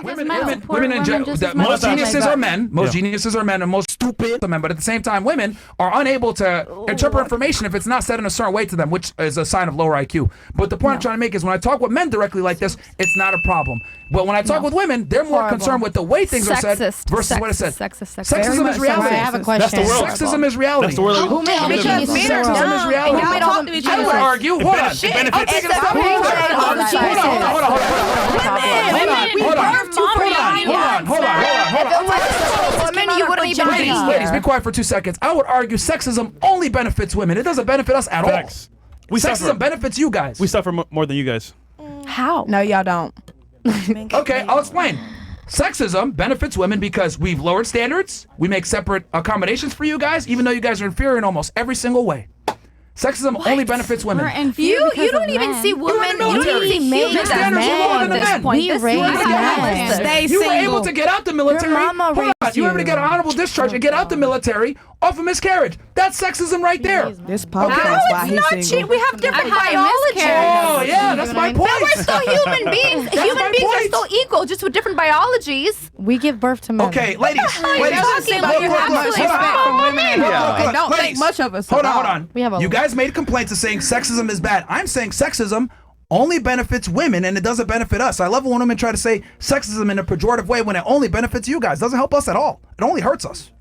Women in general, most geniuses are men. Most geniuses are men, and most stupid are men. But at the same time, women are unable to interpret information if it's not said in a certain way to them, which is a sign of lower IQ. But the point I'm trying to make is when I talk with men directly like this, it's not a problem. But when I talk with women, they're more concerned with the way things are said versus what it says. Sexism is reality. I have a question. Sexism is reality. That's the world. Sexism is reality. I would argue. Hold on. Ladies, be quiet for 2 seconds. I would argue sexism only benefits women. It doesn't benefit us at all. Sexism benefits you guys. We suffer more than you guys. How? No, y'all don't. Okay, I'll explain. Sexism benefits women because we've lowered standards. We make separate accommodations for you guys, even though you guys are inferior in almost every single way. Sexism only benefits women. You don't even see women. You don't even see men as men at this point. We raised men. You were able to get out the military. You were able to get an honorable discharge and get out the military off a miscarriage. That's sexism right there. This podcast why he's single. We have different biology. Oh, yeah, that's my point. But we're still human beings. Human beings are still equal, just with different biologies. We give birth to men. Okay, ladies. Don't think much of us. Hold on. You guys made complaints of saying sexism is bad. I'm saying sexism only benefits women and it doesn't benefit us. I love when women try to say sexism in a pejorative way when it only benefits you guys. It doesn't help us at all. It only hurts us.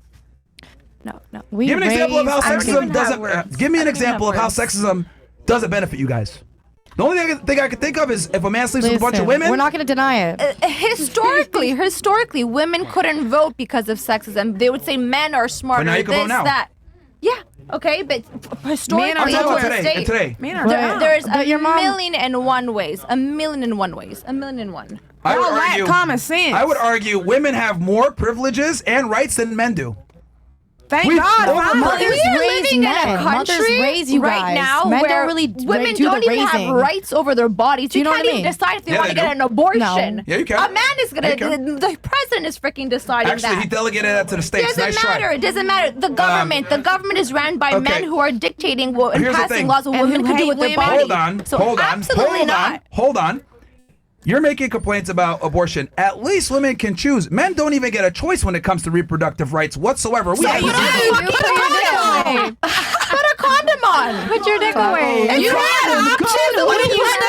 No. Give me an example of how sexism doesn't. Give me an example of how sexism doesn't benefit you guys. The only thing I can think of is if a man sleeps with a bunch of women. We're not going to deny it. Historically, women couldn't vote because of sexism. They would say men are smarter. But now you can vote now. That. Yeah. Okay, but historically, I'm talking about today. There's a million and one ways. A million and one. I would lack argue, common sense. I would argue women have more privileges and rights than men do. Thank God. Mothers raise men. Mothers raise you guys. Right now, men where don't really women do don't the even raising. have rights over their bodies. You know can't what I even mean? decide if they want to get an abortion. No. Yeah, you can. A man is gonna. The president is freaking deciding that. Actually, he delegated that to the states. Doesn't matter. It doesn't matter. The government is ran by men who are dictating and passing laws what women can do with their body. Hold on. You're making complaints about abortion. At least women can choose. Men don't even get a choice when it comes to reproductive rights whatsoever. Put a condom on. Put your dick away. And you stuck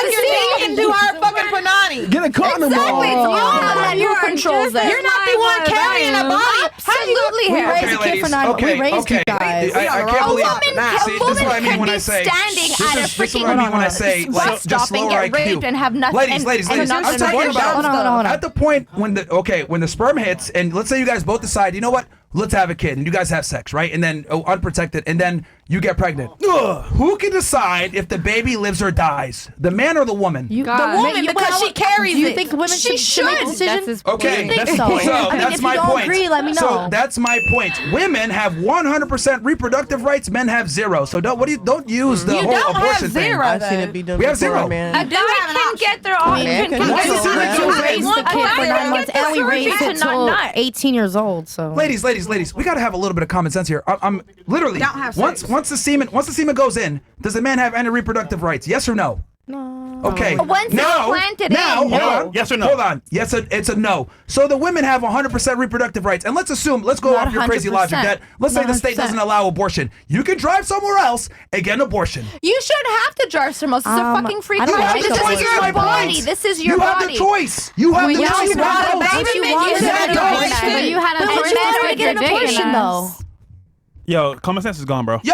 your dick into our fucking panani. Get a condom Exactly. It's all that you controls it. You're not the one carrying a body. Absolutely. We raised a kid for 9. We raised you guys. I can't believe See, this is what I mean when I say. standing at a This is freaking what I mean when I say bus just stop and lower get raped IQ. and have nothing. Ladies, I'm talking about Hold on. at the point when the sperm hits, and let's say you guys both decide, you know what? Let's have a kid, and you guys have sex, right? And then unprotected, and then you get pregnant. Who can decide if the baby lives or dies? The man or the woman? The woman, because she carries it. Do you think women should make decisions? Okay, that's so I mean, that's if my you don't point. agree, let me know. So that's my point. Women have 100% reproductive rights. Men have 0. So don't use the whole abortion thing. I've seen it be done. We have 0. A guy can get their own. We raised the kid for 9 months, and we raised it till 18 years old. So, ladies, we gotta have a little bit of common sense here. I'm literally Don't have once the semen goes in, does the man have any reproductive rights? Yes or no? no. Okay. Once it's planted in, hold no. on. Yes or no? Hold on. Yes, it's a no. So the women have 100% reproductive rights. And let's go Not off your crazy 100%. logic that let's say the state 100%. doesn't allow abortion. You can drive somewhere else and get an abortion. You shouldn't have to drive somewhere else. It's a fucking free I don't country. like This the is your my body. point. This is your You have body. the choice. You have the choice. you want a baby, If you then want you to should get an have abortion, abortion. but you had an abortion to get an abortion, though. Yo, common sense is gone, bro. Yo,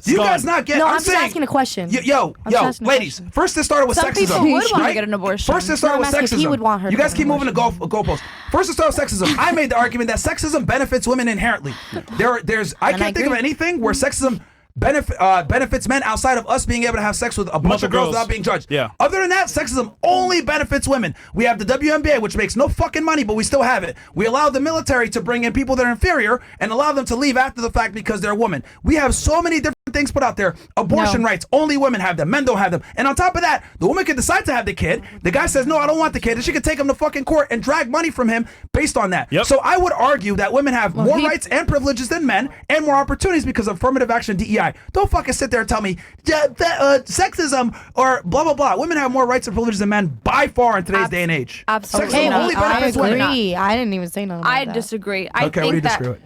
you guys not get. No, I'm I'm just saying, asking a question. Yo, I'm just asking a ladies. question. First, it started with Some sexism. people would want to right? get an abortion. First, it started No, with I'm asking if sexism. he would want her to You guys get keep an moving the goalposts. First, it started with sexism. I made the argument that sexism benefits women inherently. I can't think of anything where sexism benefits men outside of us being able to have sex with a bunch of girls without being judged. Yeah. Other than that, sexism only benefits women. We have the WNBA, which makes no fucking money, but we still have it. We allow the military to bring in people that are inferior and allow them to leave after the fact because they're a woman. We have so many different things put out there. Abortion rights, only women have them. Men don't have them. And on top of that, the woman could decide to have the kid. The guy says, no, I don't want the kid. And she could take him to fucking court and drag money from him based on that. So I would argue that women have more rights and privileges than men and more opportunities because of affirmative action DEI. Don't fucking sit there and tell me sexism or blah, blah, blah. Women have more rights and privileges than men by far in today's day and age. Absolutely. Okay, Sexism only benefits women. I didn't even say nothing about I that. disagree. I Okay, what do you think disagree with?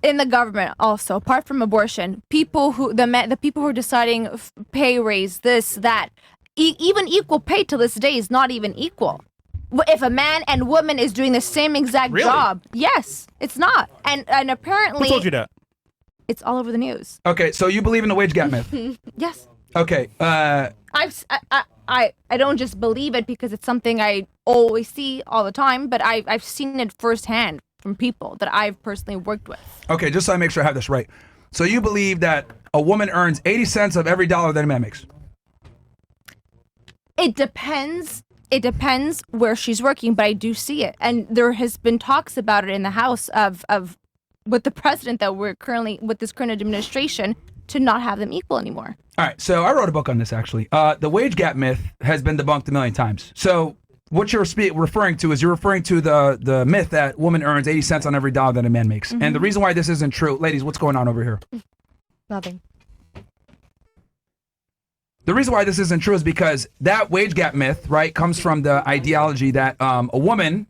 in the government also, apart from abortion, people who the people who are deciding pay raise, this, that, even equal pay to this day is not even equal. If a man and woman is doing the same exact job, yes, it's not. And apparently, Who told you that? It's all over the news. Okay, so you believe in the wage gap myth? Yes. Okay. I don't just believe it because it's something I always see all the time, but I've seen it firsthand from people that I've personally worked with. Okay, just so I make sure I have this right. So you believe that a woman earns 80 cents of every dollar that a man makes? It depends. It depends where she's working, but I do see it. And there has been talks about it in the House of with the president that we're currently, with this current administration, to not have them equal anymore. All right, so I wrote a book on this actually. The wage gap myth has been debunked a million times. So what you're referring to is the myth that woman earns 80 cents on every dollar that a man makes. And the reason why this isn't true, ladies, what's going on over here? Nothing. The reason why this isn't true is because that wage gap myth, right, comes from the ideology that a woman,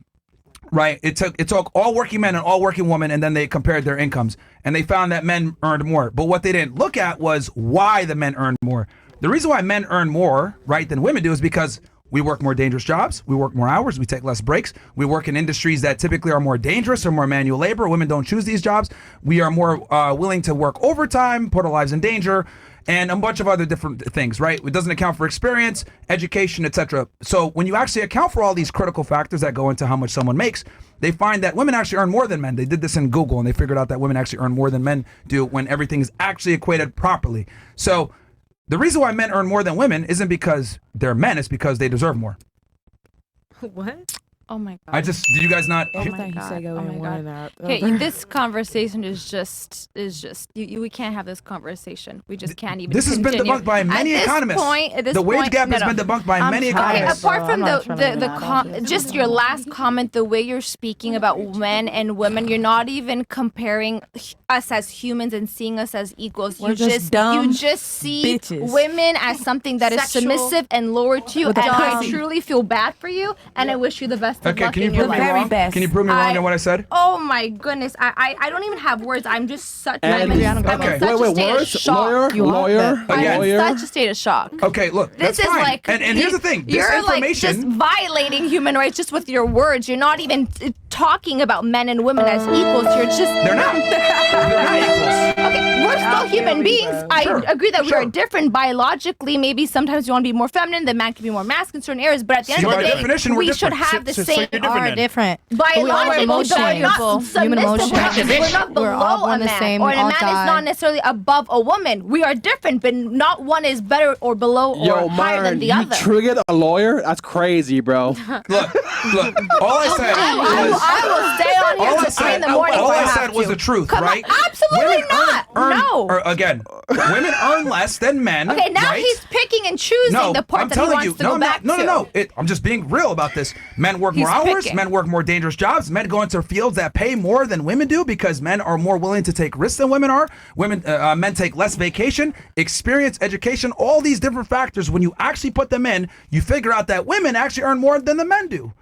right, it took all working men and all working women, and then they compared their incomes, and they found that men earned more. But what they didn't look at was why the men earned more. The reason why men earn more, right, than women do is because we work more dangerous jobs, we work more hours, we take less breaks, we work in industries that typically are more dangerous or more manual labor. Women don't choose these jobs. We are more willing to work overtime, put our lives in danger, and a bunch of other different things, right? It doesn't account for experience, education, etc. So when you actually account for all these critical factors that go into how much someone makes, they find that women actually earn more than men. They did this in Google, and they figured out that women actually earn more than men do when everything is actually equated properly. So the reason why men earn more than women isn't because they're men, it's because they deserve more. What? Oh my God. Did you guys not? Oh my God. Oh my God. Okay, this conversation is just, we can't have this conversation. We just can't even This has been debunked by many economists. The wage gap has been debunked by many economists. Apart from just your last comment, the way you're speaking about men and women, you're not even comparing us as humans and seeing us as equals. You just see women as something that is submissive and lower to you, and I truly feel bad for you, and I wish you the best. Okay, can you prove me wrong? Can you prove me wrong in what I said? Oh my goodness, I don't even have words. I'm just such. I'm in such a state of shock. Lawyer. I'm in such a state of shock. Okay, look, This that's is fine. like and here's the thing. This you're like information. just violating human rights just with your words. You're not even talking about men and women as equals. You're just. They're not. They're not equals. Okay, we're still human beings. I agree that we are different biologically. Maybe sometimes you want to be more feminine. The man can be more masculine in certain areas. But at the end of the day, we should have the same. Different. Biologically, we're not submissive. We're not below a man, or a man is not necessarily above a woman. We are different, but not one is better or below or higher than the other. You triggered a lawyer? That's crazy, bro. Look. All I said was. I will stay on here till 3 in the morning. All I said was the truth, right? Absolutely not. No. Again, women earn less than men. Okay, now he's picking and choosing the part that he wants to go back to. No. I'm just being real about this. Men work more hours. Men work more dangerous jobs. Men go into fields that pay more than women do because men are more willing to take risks than women are. Men take less vacation, experience, education, all these different factors. When you actually put them in, you figure out that women actually earn more than the men do.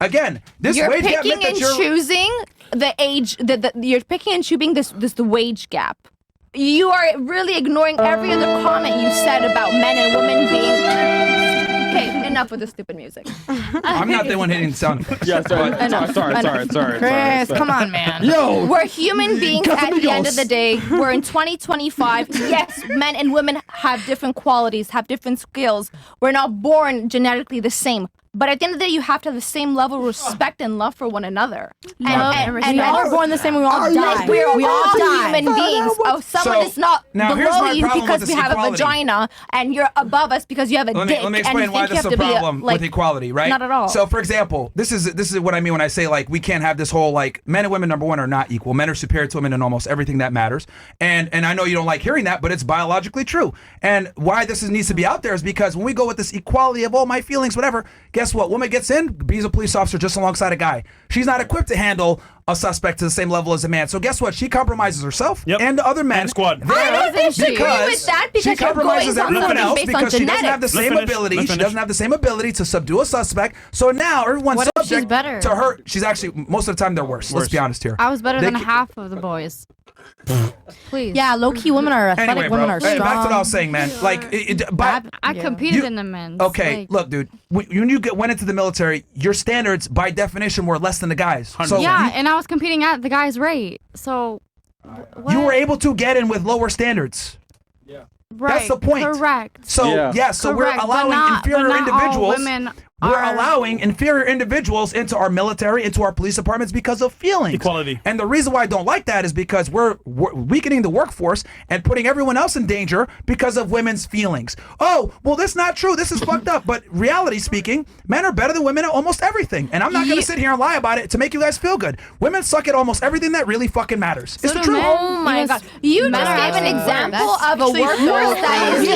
Again, this you're wage gap picking and choosing the age. You're picking and choosing the wage gap. You are really ignoring every other comment you said about men and women being. Okay, enough with the stupid music. I'm not the one hitting the sound effects. Yeah, sorry. Chris, come on, man. Yo, we're human beings at the end of the day. We're in 2025. Yes, men and women have different qualities, have different skills. We're not born genetically the same. But at the end of the day, you have to have the same level of respect and love for one another. And we all are born the same. We all die. We all die. human beings. Oh, someone is not now here's below my you problem because with we this have a equality. vagina, and you're above us because you have a dick. Let me and explain you why think you this is have a to be problem with equality, right? Not at all. So, for example, this is what I mean when I say like we can't have this whole like men and women, number one, are not equal. Men are superior to women in almost everything that matters, and I know you don't like hearing that, but it's biologically true. And why this needs to be out there is because when we go with this equality of my feelings, whatever, guess what? Woman gets in, be's a police officer just alongside a guy. She's not equipped to handle a suspect to the same level as a man. So guess what? She compromises herself and the other men. And squad. I don't disagree with that because she compromises you're going everyone else based on because she doesn't have the genetics. same ability. She doesn't have the same ability to subdue a suspect. So now everyone's What if she's subject better? to her. She's actually most of the time they're worse. Let's be honest here. I was better They than ca- half of the boys. Please. Yeah, low key women are athletic. Anyway, Women bro, are strong. back to what I was saying, man. Like, I competed in the men's. okay, like- look, dude. When you went into the military, your standards, by definition, were less than the guys. So yeah, and I was competing at the guy's rate. So you were able to get in with lower standards. right, That's the point. Correct. So so Correct, we're allowing but inferior not all individuals. women We're are- allowing inferior individuals into our military, into our police departments because of feelings. Equality. And the reason why I don't like that is because we're weakening the workforce and putting everyone else in danger because of women's feelings. Oh, well, that's not true. This is fucked up. But reality speaking, men are better than women at almost everything. And I'm not going to sit here and lie about it to make you guys feel good. Women suck at almost everything that really fucking matters. It's the do truth. men. Oh my God! You just gave an example of a workforce that is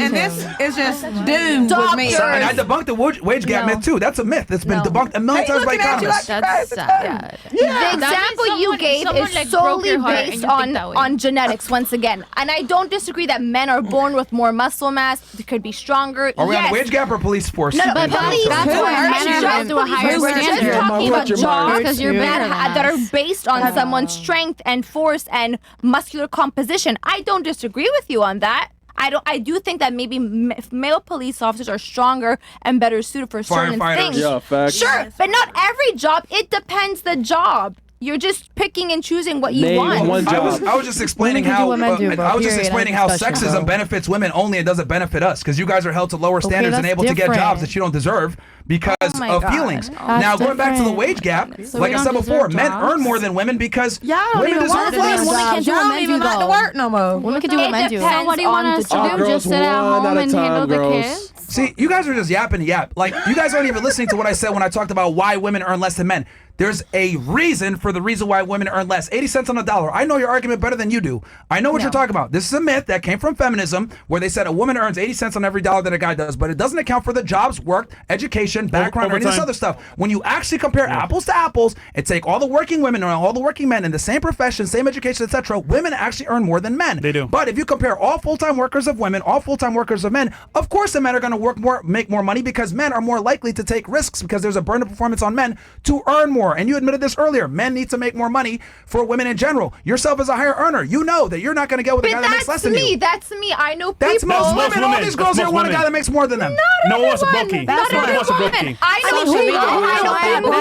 And this is just doomed with me. And I debunked the wage gap myth too. That's a myth. It's been debunked a million times by economists. That's sad. The example you gave is solely based on genetics once again. And I don't disagree that men are born with more muscle mass, they could be stronger. Are we on yes. the wage gap or police force? No, But police. that's why men are Just held to a police. higher We're just standard. talking about jobs because you're better than that are us. based on someone's strength and force and muscular composition. I don't disagree with you on that. I do think that maybe male police officers are stronger and better suited for certain Firefighters. things. Yeah, facts. Sure, but not every job. It depends the job. You're just picking and choosing what you Name want. one I was just explaining Women can do how what men do, bro. I was just Period. explaining End how of discussion, sexism bro. benefits women only and doesn't benefit us because you guys are held to lower standards and that's able to get different. jobs that you don't deserve because my of God. feelings. That's Now going back to the different. wage gap, So like we I said don't before, deserve men jobs? earn more than women because Y'all don't women even want deserve to to do be. Women can't do Y'all what don't men even do, like to though. work no more. Women can do what men do. So what do you want us to All do? girls Just sit at one home at a and handle time, the girls. kids? See, you guys are just yapping yap. Like, you guys aren't even listening to what I said when I talked about why women earn less than men. There's a reason for the reason why women earn less. 80 cents on a dollar. I know your argument better than you do. I know what you're talking about. This is a myth that came from feminism where they said a woman earns 80 cents on every dollar that a guy does, but it doesn't account for the jobs worked, education, background, or any of this overtime. other stuff. When you actually compare apples to apples and take all the working women and all the working men in the same profession, same education, etc., women actually earn more than men. They do. But if you compare all full-time workers of women, all full-time workers of men, of course the men are going to work more, make more money because men are more likely to take risks because there's a burden of performance on men to earn more. And you admitted this earlier. Men need to make more money for women in general. Yourself as a higher earner, you know that you're not going to get with a guy But that makes less that's than me. you. That's me. I know That's people. most most women. All women. these girls That's here most want a women. guy that makes more than them. No one wants a Everyone. brokey. Not No one wants a everyone. brokey. I know people. I know people.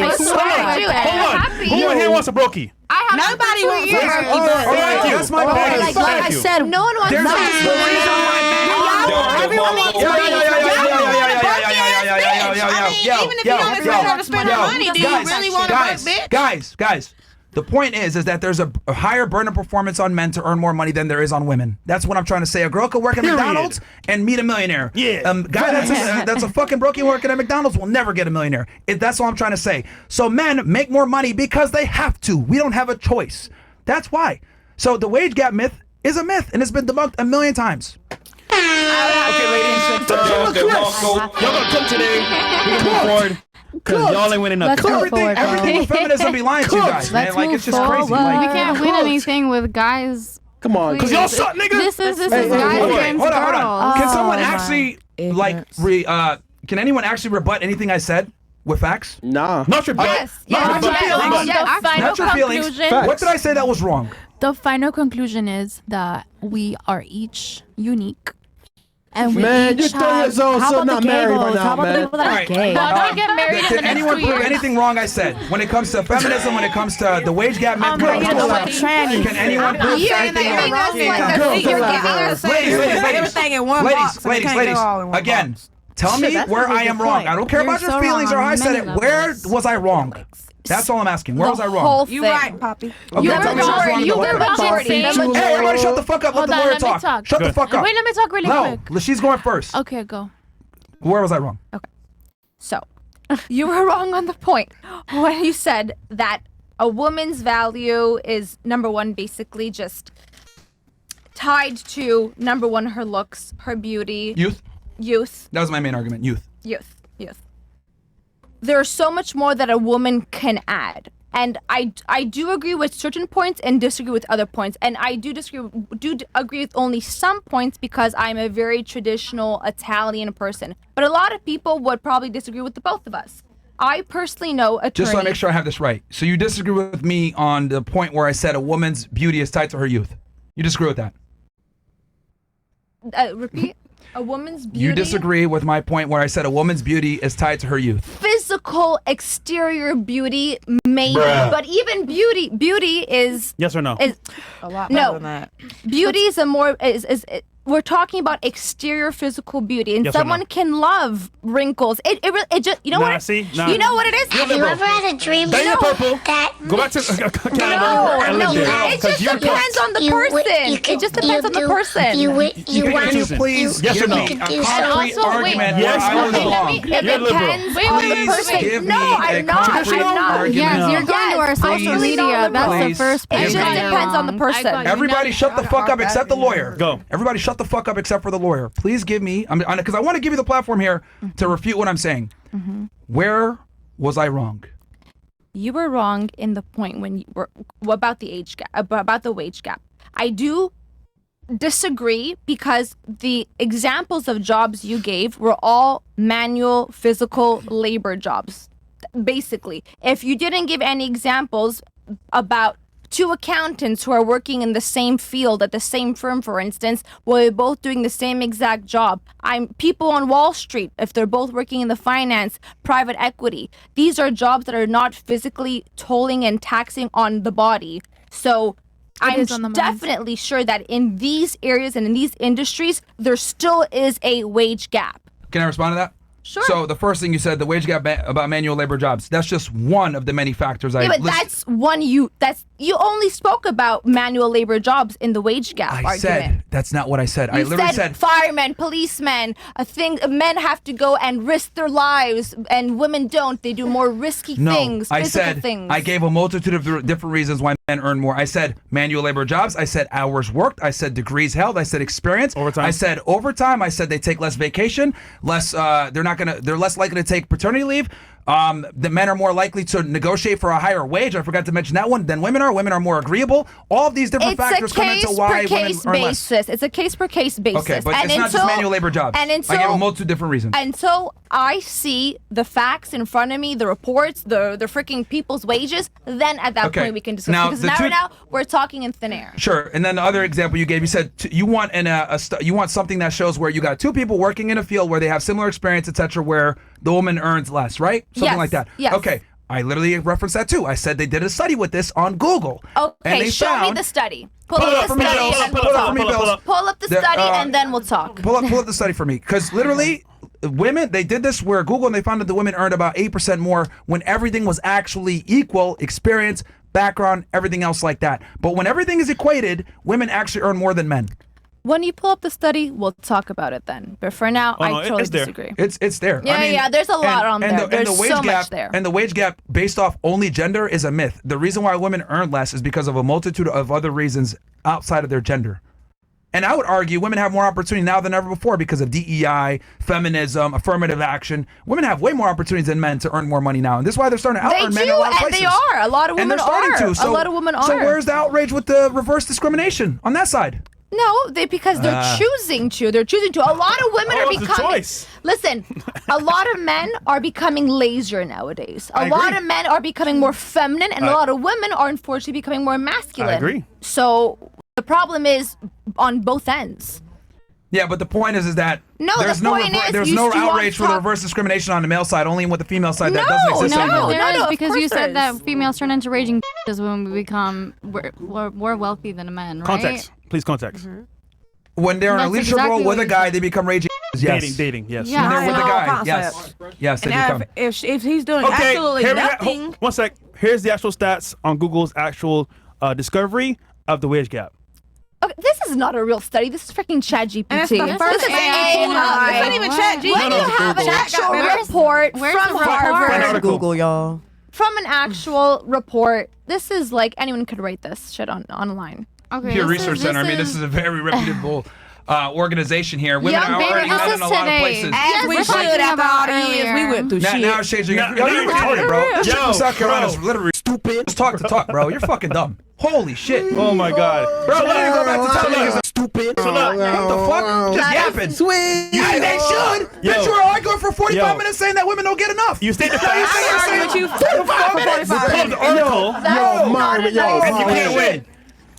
That's I swear I do. And I'm Hold on. happy. Who in here wants a brokey? I have Nobody for wants years. a All right, Thank you. that's my Thank point. you. Like Thank I you. said, No one wants There's to. the reason why men. Everyone needs even if you don't expect her to spend her money, do you really want to work, bitch? Guys, the point is that there's a higher burden of performance on men to earn more money than there is on women. That's what I'm trying to say. A girl could work at Period. McDonald's and meet a millionaire. Yeah. Guy that's a fucking brokey working at McDonald's will never get a millionaire. That's all I'm trying to say. So men make more money because they have to. We don't have a choice. That's why. So the wage gap myth is a myth, and it's been debunked a million times. Okay, ladies. Y'all gonna cook today. We can move forward. Because y'all ain't winning nothing. Let's go. Everything with feminism be lying to you guys, man. Let's Like, move it's just crazy. forward. Like, We can't win anything with guys. Come on. Because y'all suck, nigga. This is Hey, guys hold on, against hold on. girls. Can someone my actually ignorance. can anyone actually rebut anything I said with facts? Nah. Not your butt. Yes. Not your feelings. Yes. Not your feelings. Facts. What did I say that was wrong? The final conclusion is that we are each unique And we Man, each you're 30 years have- old, how still about not the married gables? right now, How about man. the people that are Alright. gay? Well, don't get married in the Did next anyone 2 prove years. anything wrong I said? When it comes to feminism, when it comes to the wage gap, men bro, you know what? Trannies. Can anyone prove You're anything giving wrong? us like Girls, a you're girls, giving girls. us Ladies, Everything in one box. ladies, again, tell me that's where a really I am good wrong. point. I don't care You're about your so feelings or wrong how I on said many it. Where levels. was I wrong? That's all I'm asking. Where was I whole wrong? thing. You right, Poppy. Okay, You tell me where I was wrong. you in the were lawyer. about saying. Hey, everybody shut the fuck up. Let Hold the on, lawyer let me talk. talk. Shut the fuck up. Wait, let me talk really No, quick. she's going first. Okay, go. Where was I wrong? So, you were wrong on the point when you said that a woman's value is number one, basically just tied to number one, her looks, her beauty, youth. That was my main argument. Youth. There's so much more that a woman can add. And I do agree with certain points and disagree with other points. And I do agree with only some points because I'm a very traditional Italian person. But a lot of people would probably disagree with the both of us. I personally know attorneys. Just so I make sure I have this right. So you disagree with me on the point where I said a woman's beauty is tied to her youth. You disagree with that? Repeat. A woman's beauty. You disagree with my point where I said a woman's beauty is tied to her youth. Physical exterior beauty, maybe, but even beauty is Yes or no? is A lot No. better than that. beauty is a more is we're talking about exterior physical beauty, and Yes or someone no? can love wrinkles. It just you know Nah, what? see? Nah. You know what it is? You're Have you liberal. ever had a dream Stay in purple. that Go back to Canada No, and no, live there. it just depends on the you person. wi- you It could- just depends you on the do- person. You want Can you to please Yes or give no? me a And concrete also, wait. argument Yes where I or was no? wrong? It You're liberal. depends Wait, on wait, the wait, person. wait. Give me No, a I'm not. concrete I'm not. argument. Yes, you're going to our Yes, social please, media. That's the please first It place. just give me- depends on the person. Everybody shut the fuck up except the lawyer. Go. Everybody shut the fuck up except for the lawyer. Please give me, because I want to give you the platform here to refute what I'm saying. Where was I wrong? You were wrong in the point when you were about the age gap, about the wage gap. I do disagree because the examples of jobs you gave were all manual physical labor jobs. Basically, if you didn't give any examples about two accountants who are working in the same field at the same firm, for instance, where they're both doing the same exact job. People on Wall Street, if they're both working in the finance, private equity. These are jobs that are not physically tolling and taxing on the body. So is on the I'm mind. definitely sure that in these areas and in these industries, there still is a wage gap. Can I respond to that? Sure. So the first thing you said, the wage gap about manual labor jobs, that's just one of the many factors I Yeah, but listed. that's one you only spoke about manual labor jobs in the wage gap I argument. said, that's not what I said. I You literally said firemen, policemen, men have to go and risk their lives, and women don't. They do more risky no, things, I physical said, things. I gave a multitude of different reasons why men earn more. I said manual labor jobs. I said hours worked. I said degrees held. I said experience. Overtime. I said overtime. I said they take less vacation. They're less likely to take paternity leave. The men are more likely to negotiate for a higher wage. I forgot to mention that one. Than women are. Women are more agreeable. All of these different It's factors a come into case why per women case earn less. basis. It's a case per case basis. Okay, but And it's not just manual labor jobs. And I gave a multitude of different reasons. Until I see the facts in front of me, the reports, the freaking people's wages, then at that Okay. point we can discuss. Now, Because the now, two- right now we're talking in thin air. Sure. And then the other example you gave, you said you want you want something that shows where you got two people working in a field where they have similar experience, etc., where the woman earns less, right? Something Yes, like that. yes. Okay. I literally referenced that too. I said they did a study with this on Google. And Okay, they show me found, the study. Pull it up the for me, study Bills. and Pull we'll it up for talk. me, Bills. Pull up the The, study and then we'll talk. Pull up the study for me, because literally, women, they did this where Google, and they found that the women earned about 8% more when everything was actually equal, experience, background, everything else like that. But when everything is equated, women actually earn more than men. When you pull up the study, we'll talk about it then. But for now, no, I totally it's there. disagree. It's there. Yeah, yeah, there's a lot on there. There's the wage so gap, much there. And the wage gap based off only gender is a myth. The reason why women earn less is because of a multitude of other reasons outside of their gender. And I would argue women have more opportunity now than ever before because of DEI, feminism, affirmative action. Women have way more opportunities than men to earn more money now. And this is why they're starting to They out-earn men do, in a lot of and places. they are. A lot of And women they're starting are. to. So, A lot of women So are. where's the outrage with the reverse discrimination on that side? No, because they're choosing to. They're choosing to. A lot of women are it's a becoming. choice. Listen, a lot of men are becoming lazier nowadays. A I lot agree. of men are becoming more feminine, and a lot of women are unfortunately becoming more masculine. I agree. So the problem is on both ends. Yeah, but the point is that No, there's the point is there's you no still want outrage to for the talk- reverse discrimination on the male side, only with the female side that doesn't exist anymore. There is, of because course you there said that is. females turn into raging bitches when we become more wealthy than men, right? Context. Please context. When they're in a That's leadership role exactly with what a you guy, said. they become raging. Yes. Dating, yes. Yeah. When they're with a Right. guy, Concept. yes, they And become. if he's doing Okay, absolutely here we go. nothing, One sec. Here's the actual stats on Google's actual discovery of the wage gap. Okay, this is not a real study. This is freaking ChatGPT. and it's the Yes, first it is. AI. It's not even ChatGPT. When No, you have an Google. actual Where's- report where's from the report? An Harvard, article. Google, y'all. from an actual report, this is like anyone could write this shit online. Okay, Pew this Research is- Center. I mean, this is a very reputable organization here. Women Young are baby, already this out is in a lot of today. places. As we we're should talking after all about the years we earlier. went through shit. Now it's changing. No, Yo, no, you're no, retarded, bro. This shit Yo, from South Carolina is bro. literally stupid. Just talk to talk, bro. You're fucking dumb. Holy shit. Oh my God. Bro, let me go back to telling look. you it's stupid. So look. What the fuck? Just yapping. Sweet. Yeah, they should. Yo. Bitch, you were arguing for 45 Yo. minutes saying that women don't get enough. You state the No, you facts. say you're saying arguing with you for 45 minutes. Pull up the article. Yo, Myron, yo, And you can't win.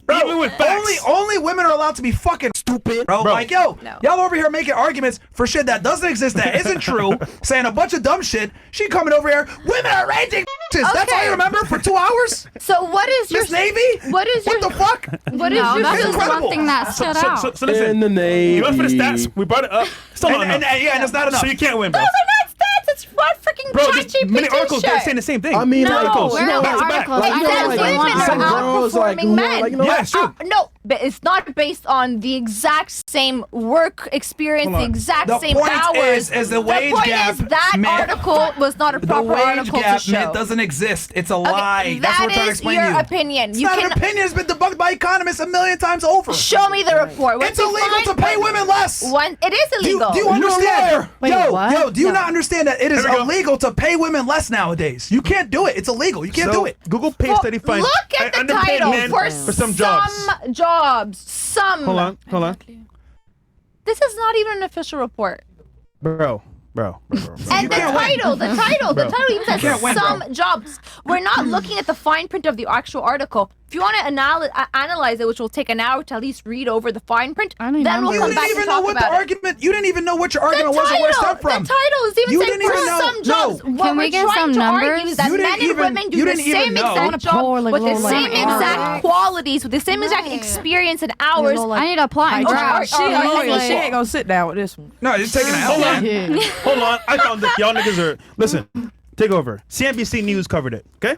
Bro, Even with facts. only women are allowed to be fucking stupid, bro. Bro. Like, yo, No. y'all over here making arguments for shit that doesn't exist, that isn't true, saying a bunch of dumb shit. She coming over here, women are raging bitches. That's all you remember for 2 hours? So what is your Miss Navy? What is your What the fuck? What is No, your that's just incredible. one thing that stood out. So listen. In the Navy. You went for the stats. We brought it up. Still not And enough. yeah, and it's not enough. So you can't win, bro. Those are not stats. It's what freaking Bro, there's ChatGPT many articles shit. they're saying the same thing. I mean, No, articles. where are the back to back. articles? Like, I you know, don't like, see women one. are some girls, like, outperforming who are, men. like, you know, Yeah, it's true. No, but it's not based on the exact same work experience, Hold the on. exact The same point hours. is the wage point gap is that myth- article was not a The proper wage article gap to show. myth doesn't exist. It's a Okay, lie. That's what we're trying to that is explain your to you. opinion. It's You not can an opinion. It's been debunked by economists a million times over. show me the report. It's illegal to pay women less. One, it is illegal. Do you understand? Wait, yo, what? yo, do you not understand that it is Here we go. illegal to pay women less nowadays? You can't do it. It's illegal. You can't do it. Google pay Well, study finds look at the underpaid title men for some jobs. Some. Hold on. This is not even an official report. Bro. And the title even says can't win, some bro. jobs. We're not looking at the fine print of the actual article. If you want to analyze it, which will take an hour to at least read over the fine print, I don't then even we'll You come didn't back even and know talk what the about it. argument. You didn't even know what your argument was and where it stemmed from. The title is even You saying didn't for even know. some jobs. No. What Can we we're get trying some to argue numbers? is that You men didn't and even- women do you the didn't even same know. exact job Pour, like, with the little, same like, exact water. qualities, with the same exact Right. experience and hours. Little, like, I need to apply and Or- draft. or- She a lawyer. or- She ain't gonna sit down with this one. No, you're taking an L, man. Hold on. I found it. Y'all niggas are. Listen, take over. CNBC News covered it. Okay?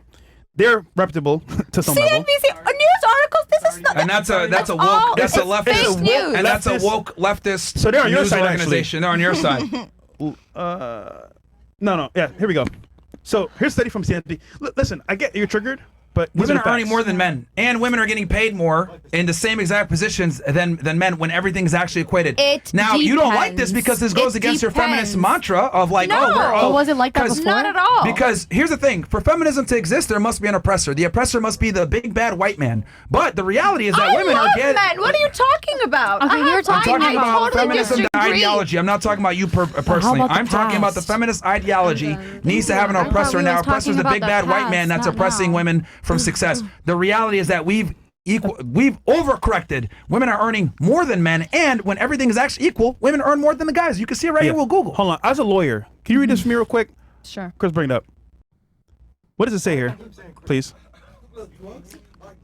They're reputable to some level. CNBC news articles. This is not. And that's a all- woke. That's a it's leftist. fake news. And that's a Leftist. woke leftist. So they're on your news side, actually. organization. They're on your side. No. Yeah, here we go. So here's a study from CNBC. Listen, I get you're triggered, but these Women the are earning facts. more than men, and women are getting paid more in the same exact positions than men when everything's actually equated. It now you don't like this depends. because this goes It against your feminist depends. mantra of like, No. But was it like that 'cause- before? Not at all. Because here's the thing: for feminism to exist, there must be an oppressor. The oppressor must be the big bad white man. But the reality is that I women love are getting. men. What are you talking about? Okay, you're I'm talking I about totally feminism disagree. ideology. I'm not talking about you personally. about the I'm talking about the past? feminist ideology needs to have an I thought oppressor. we Now, were oppressor is the talking big about bad the white man past, that's not oppressing now. women from success. The reality is that we've overcorrected. Women are earning more than men, and when everything is actually equal, women earn more than the guys. You can see it right here with Google. Hold on. As a lawyer, can you read this for me real quick? Sure. Chris, bring it up. What does it say here? Please.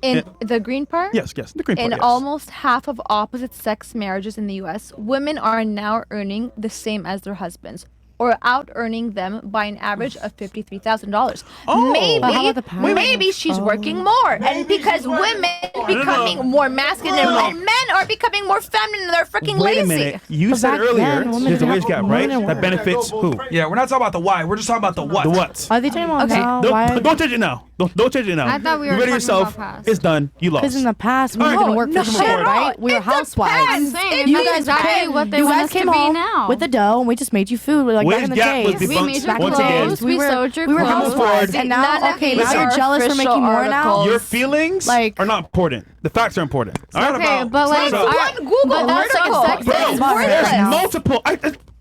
In the green part? Yes. The green part. In yes. almost half of opposite sex marriages in the US, women are now earning the same as their husbands, or out earning them by an average of $53,000. Oh. But how about the past? Maybe she's working more, and because women becoming more masculine and men are becoming more feminine, they're freaking Wait lazy. a minute. You But said back earlier then, women there's a didn't wage have- gap, women right? didn't That work. benefits who? Yeah, we're not talking about the why. We're just talking about the what. The what? Are they talking about Okay. now? Why? Don't change it now. Don't change it now. I thought we were You ready talking yourself. about past. It's done. You lost. Because in the past, we All right. didn't work No, for not at support, all. right? We were It housewives. depends. Saying, You that's guys exactly came, what they you want guys us came to be home now. with the dough, and we just made you food. Like Wage back in the gap was days. We made debunked your once clothes. again. We sewed your we were clothes. Moving forward. housewives, and None now, of okay, these now you're are jealous for official making more now. articles. Your feelings Like- are not important. The facts are important. All right? Okay, but like, So- all One right, Google but that's like a article. sex It's thing. Bro, worthless. There's multiple.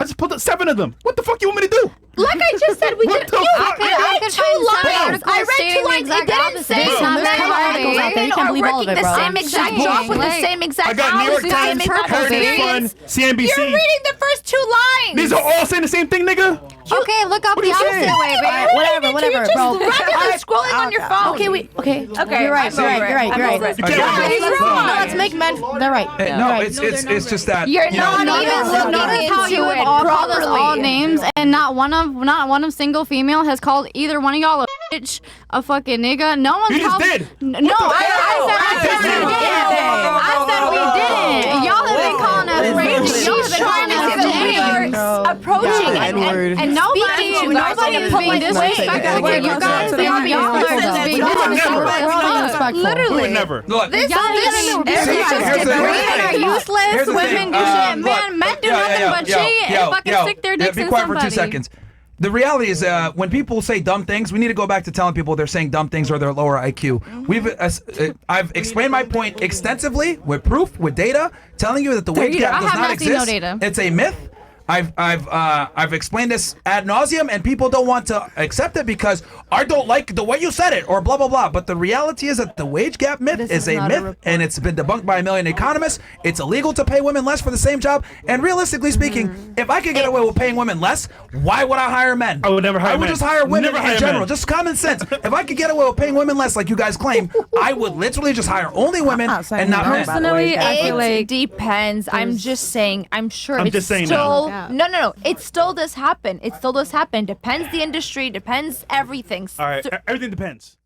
I just pulled up 7 of them. What the fuck you want me to do? Like I just said, we What did. the fuck? I read 2 lines. I read 2 lines. It didn't say Bro, men there's articles out there. You can't are believe all of working it, the bro. same exact saying, job with the like, same exact I got New York hours, the same Times, exact Heritage Fund, experience. CNBC. You're reading the first 2 lines. These are all saying the same thing, nigga. Okay, look up What are the you opposite saying? way, babe. Whatever, You're just bro. randomly scrolling on your phone. Okay. Okay, You're right. I'm over it. I'm over it. You can't Okay. read He's it. wrong. No, let's make men. They're right. No, They're right. it's just that You're you know, not even Notice how you looking have into all it called us all properly. names, and not one of single female has called either one of y'all a bitch, a fucking nigga. No one's You just called. did. No, What the fuck? I said we didn't. I said we didn't. Y'all have been calling us racist. Y'all have been calling us names. Approaching And nobody is being disrespectful to you guys. Y'all are just being disrespectful. We Literally. would never. look. This Y'all is just here's the- women are useless. Here's the Women thing. do shit. Look, Men do nothing but cheat and fucking stick their dicks be in quiet somebody. for 2 seconds. The reality is, when people say dumb things, we need to go back to telling people they're saying dumb things or they're lower IQ. I've explained my point extensively with proof, with data, telling you that the wage gap I does have not not seen no exist. data. It's a myth. I've explained this ad nauseum, and people don't want to accept it because I don't like the way you said it, or blah blah blah. But the reality is that the wage gap myth is a myth, and it's been debunked by 1 million economists. It's illegal to pay women less for the same job, and realistically speaking, if I could get away with paying women less, why would I hire men? I would never hire I would men. just hire women Never hire in general. men. Just common sense. If I could get away with paying women less, like you guys claim, I would literally just hire only women and not men. Personally, I feel It like depends. I'm just saying. I'm sure I'm it's just saying still. now. No. It still does happen. It still does happen. Depends the industry. Depends everything. All right, So- everything depends.